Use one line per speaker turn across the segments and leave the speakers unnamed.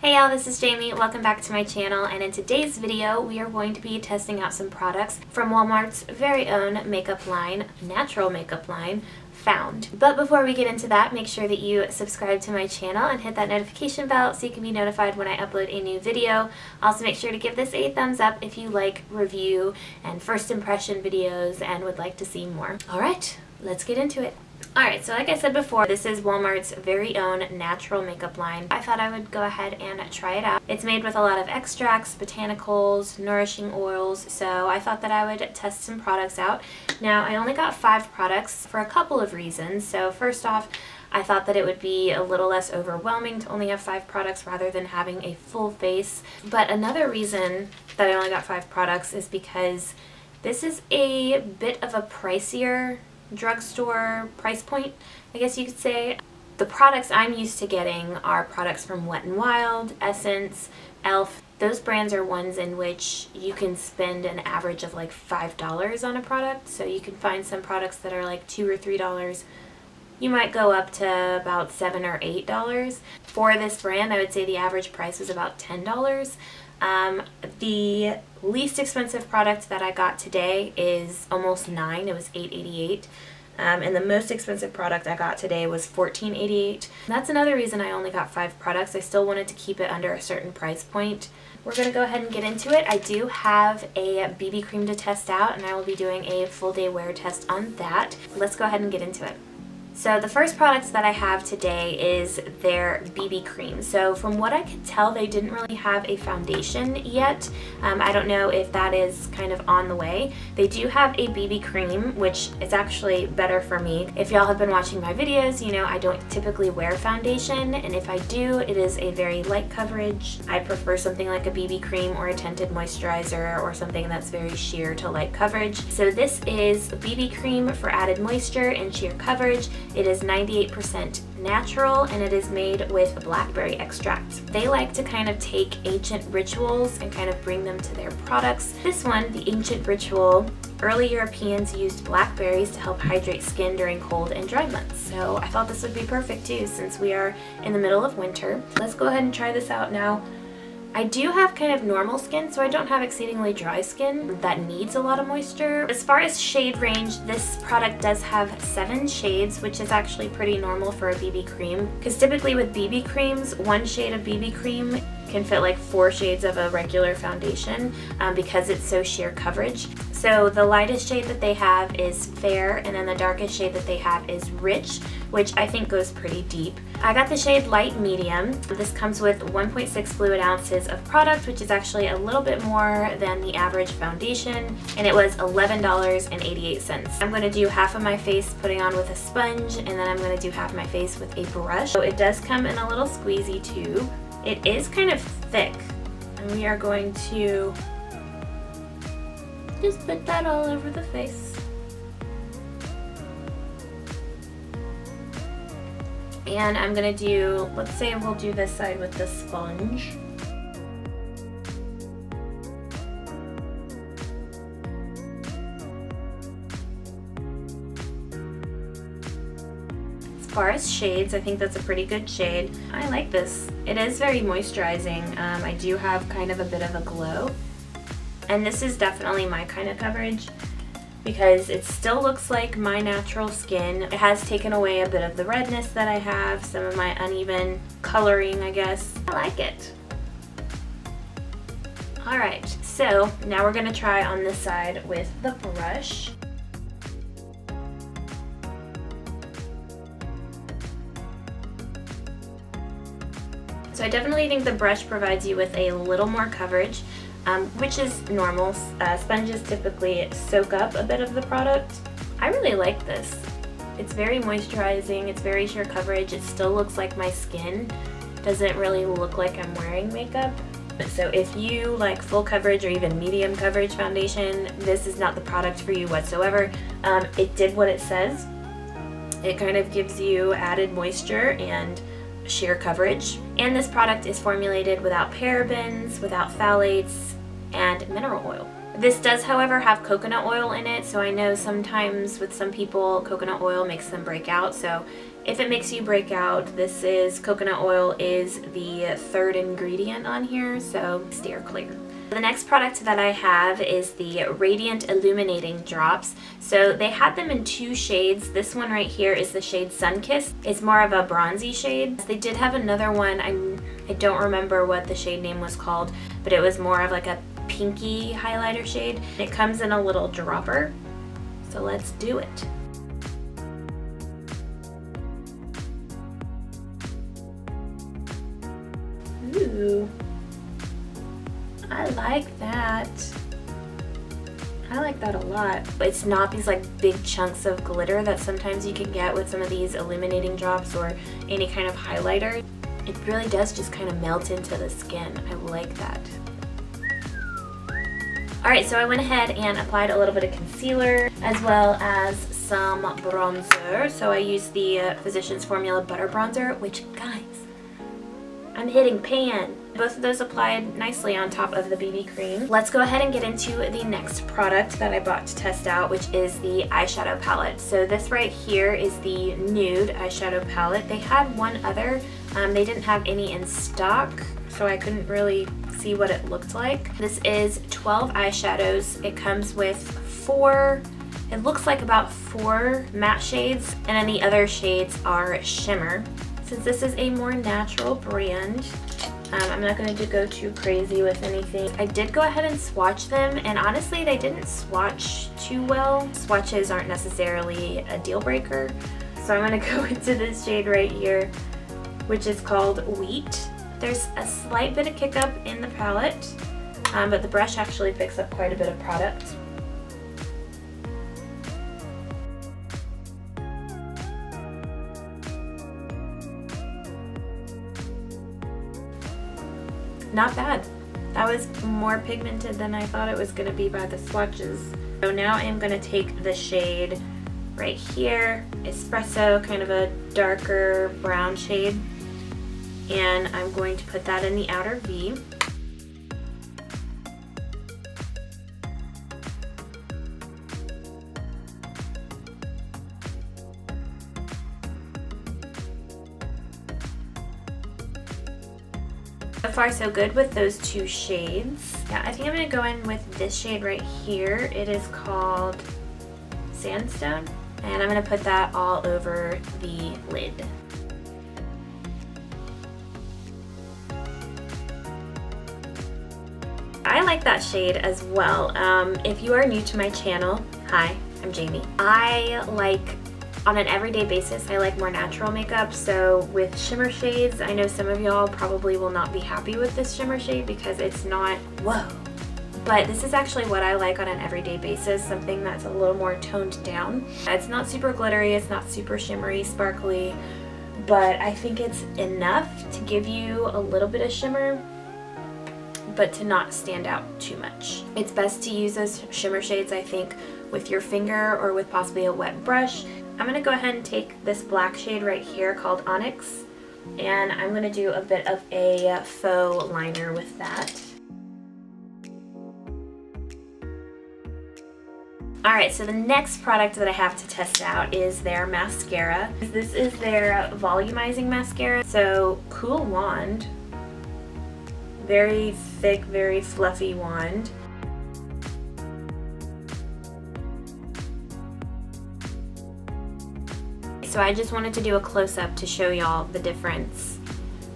Hey y'all, this is Jamie. Welcome back to my channel, and in today's video we are going to be testing out some products from Walmart's very own makeup line, natural makeup line, Found. But before we get into that, make sure that you subscribe to my channel and hit that notification bell so you can be notified when I upload a new video. Also make sure to give this a thumbs up if you like review and first impression videos and would like to see more. Alright, let's get into it. Alright, so like I said before, this is Walmart's very own natural makeup line. I thought I would go ahead and try it out. It's made with a lot of extracts, botanicals, nourishing oils, so I thought that I would test some products out. Now, I only got 5 products for a couple of reasons. So first off, I thought that it would be a little less overwhelming to only have 5 products rather than having a full face. But another reason that I only got 5 products is because this is a bit of a pricier drugstore price point, I guess you could say. The products I'm used to getting are products from Wet n Wild, Essence, e.l.f. Those brands are ones in which you can spend an average of like $5 on a product. So you can find some products that are like $2 or $3. You might go up to about $7 or $8. For this brand, I would say the average price was about $10. The least expensive product that I got today is almost $9. It was $8.88. And the most expensive product I got today was $14.88. That's another reason I only got 5 products. I still wanted to keep it under a certain price point. We're going to go ahead and get into it. I do have a BB cream to test out, and I will be doing a full day wear test on that. Let's go ahead and get into it. So the first product that I have today is their BB cream. So from what I could tell, they didn't really have a foundation yet. I don't know if that is kind of on the way. They do have a BB cream, which is actually better for me. If y'all have been watching my videos, you know I don't typically wear foundation, and if I do, it is a very light coverage. I prefer something like a BB cream or a tinted moisturizer or something that's very sheer to light coverage. So this is a BB cream for added moisture and sheer coverage. It is 98% natural, and it is made with blackberry extract. They like to kind of take ancient rituals and kind of bring them to their products. This one, the ancient ritual, early Europeans used blackberries to help hydrate skin during cold and dry months. So I thought this would be perfect too, since we are in the middle of winter. Let's go ahead and try this out now. I do have kind of normal skin, so I don't have exceedingly dry skin that needs a lot of moisture. As far as shade range, this product does have 7 shades, which is actually pretty normal for a BB cream. Because typically with BB creams, 1 shade of BB cream can fit like 4 shades of a regular foundation because it's so sheer coverage. So the lightest shade that they have is fair, and then the darkest shade that they have is rich, which I think goes pretty deep. I got the shade light medium. This comes with 1.6 fluid ounces of product, which is actually a little bit more than the average foundation, and it was $11.88. I'm going to do half of my face putting on with a sponge, and then I'm going to do half my face with a brush. So it does come in a little squeezy tube. It is kind of thick, and we are going to just put that all over the face. And I'm gonna do, let's say we'll do this side with the sponge. As far as shades, I think that's a pretty good shade. I like this. It is very moisturizing. I do have kind of a bit of a glow. And this is definitely my kind of coverage because it still looks like my natural skin. It has taken away a bit of the redness that I have, some of my uneven coloring, I guess. I like it. Alright, so now we're going to try on this side with the brush. So I definitely think the brush provides you with a little more coverage. Which is normal. Sponges typically soak up a bit of the product. I really like this. It's very moisturizing, it's very sheer coverage, it still looks like my skin. Doesn't really look like I'm wearing makeup. So if you like full coverage or even medium coverage foundation, this is not the product for you whatsoever. It did what it says. It kind of gives you added moisture and sheer coverage. And this product is formulated without parabens, without phthalates, and mineral oil. This does, however, have coconut oil in it, so I know sometimes with some people coconut oil makes them break out, so If it makes you break out, this is coconut oil is the third ingredient on here, so steer clear. The next product that I have is the Radiant Illuminating Drops. So they had them in two shades. This one right here is the shade Sunkissed. It's more of a bronzy shade. They did have another one, I don't remember what the shade name was called, but it was more of like a pinky highlighter shade. It comes in a little dropper, so let's do it. Ooh, I like that. I like that a lot. It's not these like big chunks of glitter that sometimes you can get with some of these illuminating drops or any kind of highlighter. It really does just kind of melt into the skin. I like that. Alright, so I went ahead and applied a little bit of concealer as well as some bronzer. So I used the Physicians Formula Butter Bronzer, which, guys, I'm hitting pan. Both of those applied nicely on top of the BB cream. Let's go ahead and get into the next product that I bought to test out, which is the eyeshadow palette. So this right here is the Nude eyeshadow palette. They had one other. They didn't have any in stock, so I couldn't really see what it looked like. This is 12 eyeshadows. It comes with 4, it looks like about 4 matte shades, and then the other shades are shimmer. Since this is a more natural brand, I'm not going to go too crazy with anything. I did go ahead and swatch them, and honestly they didn't swatch too well. Swatches aren't necessarily a deal breaker. So I'm going to go into this shade right here, which is called Wheat. There's a slight bit of kick up in the palette, but the brush actually picks up quite a bit of product. Not bad. That was more pigmented than I thought it was going to be by the swatches. So now I'm going to take the shade right here, Espresso, kind of a darker brown shade, and I'm going to put that in the outer V. So far so good with those two shades. Yeah, I think I'm going to go in with this shade right here. It is called Sandstone, and I'm going to put that all over the lid. I like that shade as well. If you are new to my channel, hi, I'm Jamie. I like, on an everyday basis, I like more natural makeup. So with shimmer shades, I know some of y'all probably will not be happy with this shimmer shade because it's not, whoa. But this is actually what I like on an everyday basis, something that's a little more toned down. It's not super glittery, it's not super shimmery, sparkly, but I think it's enough to give you a little bit of shimmer, but to not stand out too much. It's best to use those shimmer shades, I think, with your finger or with possibly a wet brush. I'm going to go ahead and take this black shade right here called Onyx, and I'm going to do a bit of a faux liner with that. Alright, so the next product that I have to test out is their mascara. This is their Volumizing mascara. So, cool wand. Very thick, very fluffy wand. So I just wanted to do a close-up to show y'all the difference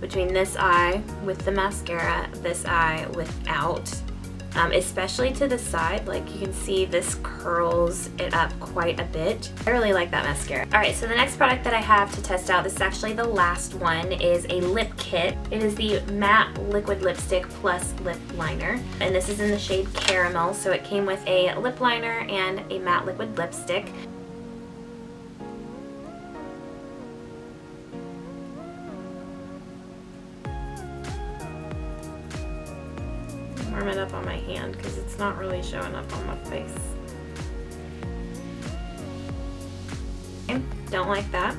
between this eye with the mascara, this eye without. Especially to the side, like you can see this curls it up quite a bit. I really like that mascara. Alright, so the next product that I have to test out, this is actually the last one, is a lip kit. It is the matte liquid lipstick plus lip liner, and this is in the shade Caramel. So it came with a lip liner and a matte liquid lipstick. Warm it up on my hand because it's not really showing up on my face. Okay, don't like that.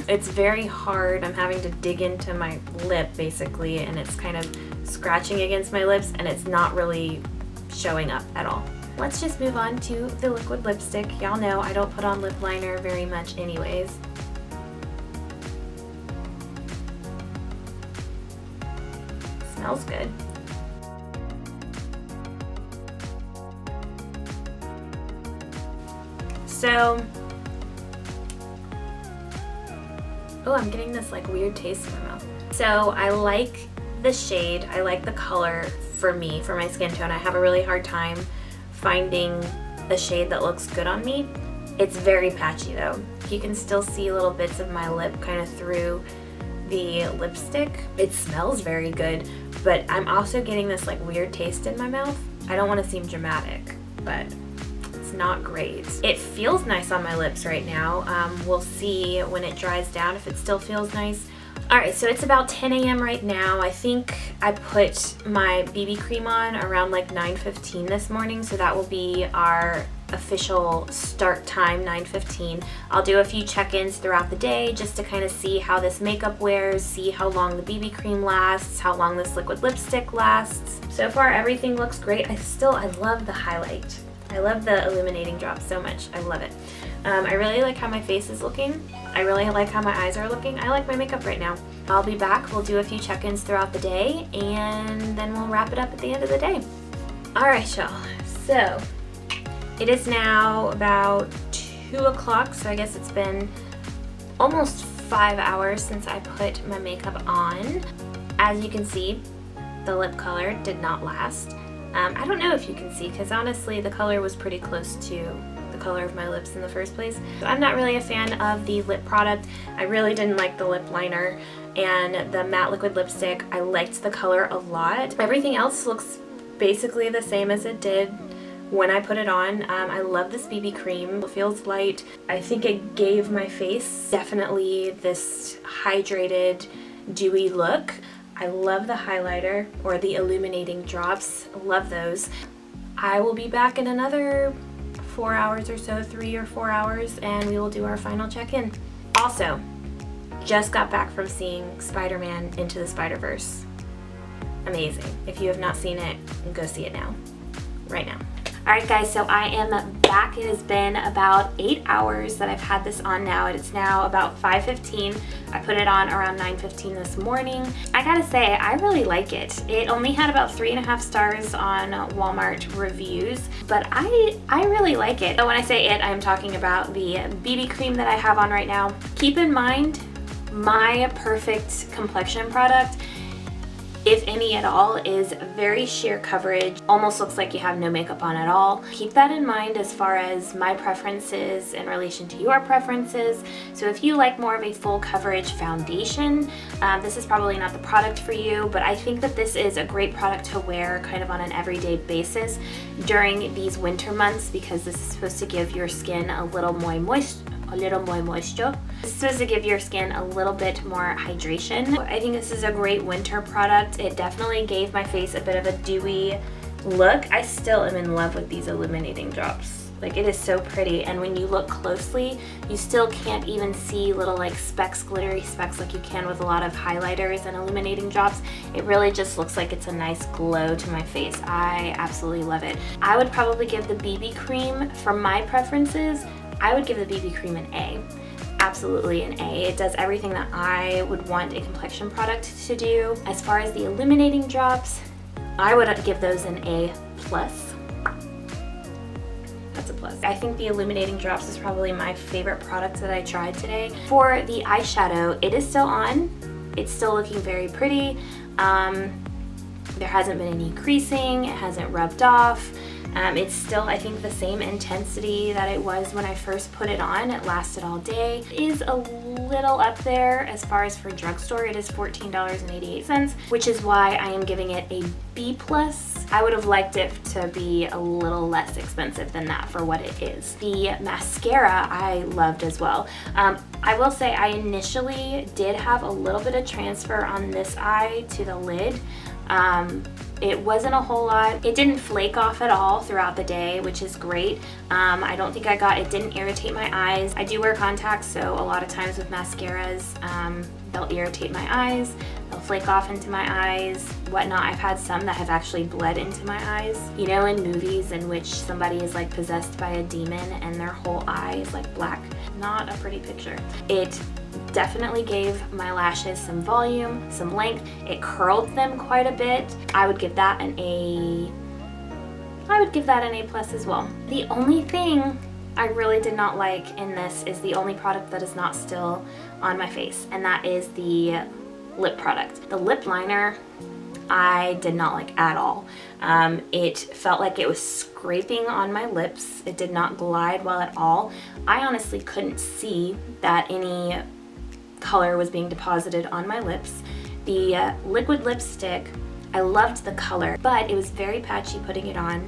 It's very hard. I'm having to dig into my lip basically, and it's kind of scratching against my lips, and it's not really showing up at all. Let's just move on to the liquid lipstick. Y'all know I don't put on lip liner very much anyways. smells good. So, oh, I'm getting this like weird taste in my mouth. So I like the shade, I like the color for me, for my skin tone. I have a really hard time finding a shade that looks good on me. It's very patchy though. You can still see little bits of my lip kind of through the lipstick. It smells very good, but I'm also getting this like weird taste in my mouth. I don't want to seem dramatic, but it's not great. It feels nice on my lips right now. We'll see when it dries down if it still feels nice. Alright, so it's about 10 a.m. right now. I think I put my BB cream on around like 9:15 this morning, so that will be our official start time, 9:15. I'll do a few check-ins throughout the day just to kind of see how this makeup wears, see how long the BB cream lasts, how long this liquid lipstick lasts. So far everything looks great. I love the highlight. I love the illuminating drop so much. I love it. I really like how my face is looking. I really like how my eyes are looking. I like my makeup right now. I'll be back. We'll do a few check-ins throughout the day, and then we'll wrap it up at the end of the day. Alright, y'all. So, it is now about 2 o'clock, so I guess it's been almost 5 hours since I put my makeup on. As you can see, the lip color did not last. I don't know if you can see, because honestly the color was pretty close to the color of my lips in the first place. So I'm not really a fan of the lip product. I really didn't like the lip liner and the matte liquid lipstick. I liked the color a lot. Everything else looks basically the same as it did when I put it on. I love this BB cream. It feels light. I think it gave my face definitely this hydrated, dewy look. I love the highlighter or the illuminating drops. I love those. I will be back in another 4 hours or so, 3 or 4 hours, and we will do our final check-in. Also, just got back from seeing Spider-Man Into the Spider-Verse. Amazing. If you have not seen it, go see it now. Right now. Alright guys, so I am back. It has been about 8 hours that I've had this on now. It's now about 5:15. I put it on around 9:15 this morning. I gotta say, I really like it. It only had about 3.5 stars on Walmart reviews, but I really like it. So when I say it, I'm talking about the BB cream that I have on right now. Keep in mind, my perfect complexion product, if any at all, is very sheer coverage. Almost looks like you have no makeup on at all. Keep that in mind as far as my preferences in relation to your preferences. So if you like more of a full coverage foundation, this is probably not the product for you, but I think that this is a great product to wear kind of on an everyday basis during these winter months, because this is supposed to give your skin a little more moisture. It's supposed to give your skin a little bit more hydration. I think this is a great winter product. It definitely gave my face a bit of a dewy look. I still am in love with these illuminating drops. Like, it is so pretty, and when you look closely, you still can't even see little like specks, glittery specks like you can with a lot of highlighters and illuminating drops. It really just looks like it's a nice glow to my face. I absolutely love it. I would probably give the BB cream, for my preferences, I would give the BB cream an A. Absolutely an A. It does everything that I would want a complexion product to do. As far as the illuminating drops, I would give those an A+. That's a plus. I think the illuminating drops is probably my favorite product that I tried today. For the eyeshadow, it is still on. It's still looking very pretty. There hasn't been any creasing. It hasn't rubbed off. It's still, I think, the same intensity that it was when I first put it on. It lasted all day. It is a little up there as far as for drugstore. It is $14.88, which is why I am giving it a B+. I would have liked it to be a little less expensive than that for what it is. The mascara I loved as well. I will say I initially did have a little bit of transfer on this eye to the lid. It wasn't a whole lot. It didn't flake off at all throughout the day, which is great. I don't think it didn't irritate my eyes. I do wear contacts, so a lot of times with mascaras, they'll irritate my eyes. they'll flake off into my eyes, whatnot. I've had some that have actually bled into my eyes. You know, in movies in which somebody is like possessed by a demon and their whole eye is like black. Not a pretty picture. It definitely gave my lashes some volume, some length. It curled them quite a bit. I would give that an A. I would give that an A+ as well. The only thing I really did not like in this is the only product that is not still on my face, and that is the lip product. The lip liner I did not like at all. It felt like it was scraping on my lips. It did not glide well at all. I honestly couldn't see that any color was being deposited on my lips. The liquid lipstick, I loved the color, but it was very patchy putting it on.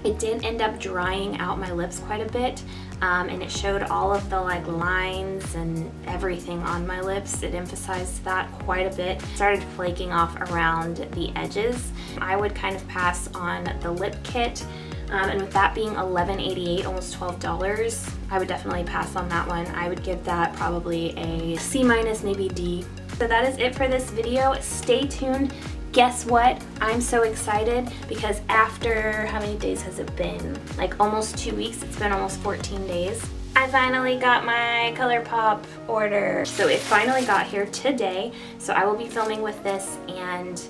It did end up drying out my lips quite a bit, and it showed all of the like lines and everything on my lips. It emphasized that quite a bit. It started flaking off around the edges. I would kind of pass on the lip kit, and with that being $11.88, almost $12, I would definitely pass on that one. I would give that probably a C-, maybe D. So that is it for this video. Stay tuned. Guess what? I'm so excited because after, how many days has it been? Like almost 2 weeks. It's been almost 14 days. I finally got my ColourPop order. So it finally got here today. So I will be filming with this, and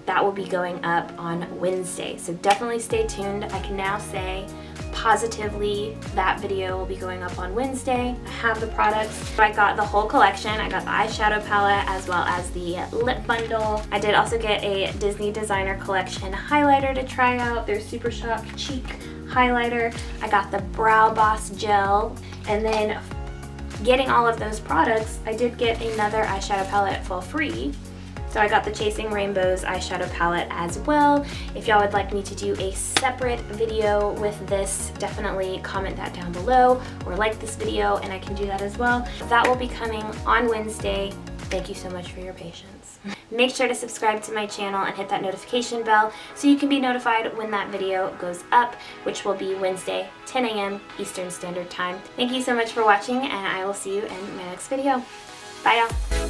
that will be going up on Wednesday. So definitely stay tuned. I can now say positively that video will be going up on Wednesday. I have the products. I got the whole collection. I got the eyeshadow palette as well as the lip bundle. I did also get a Disney Designer Collection highlighter to try out. Their Super Shock Cheek highlighter. I got the Brow Boss gel, and then getting all of those products, I did get another eyeshadow palette for free. So I got the Chasing Rainbows eyeshadow palette as well. If y'all would like me to do a separate video with this, definitely comment that down below, or like this video and I can do that as well. That will be coming on Wednesday. Thank you so much for your patience. Make sure to subscribe to my channel and hit that notification bell so you can be notified when that video goes up, which will be Wednesday, 10 a.m. Eastern Standard Time. Thank you so much for watching, and I will see you in my next video. Bye y'all.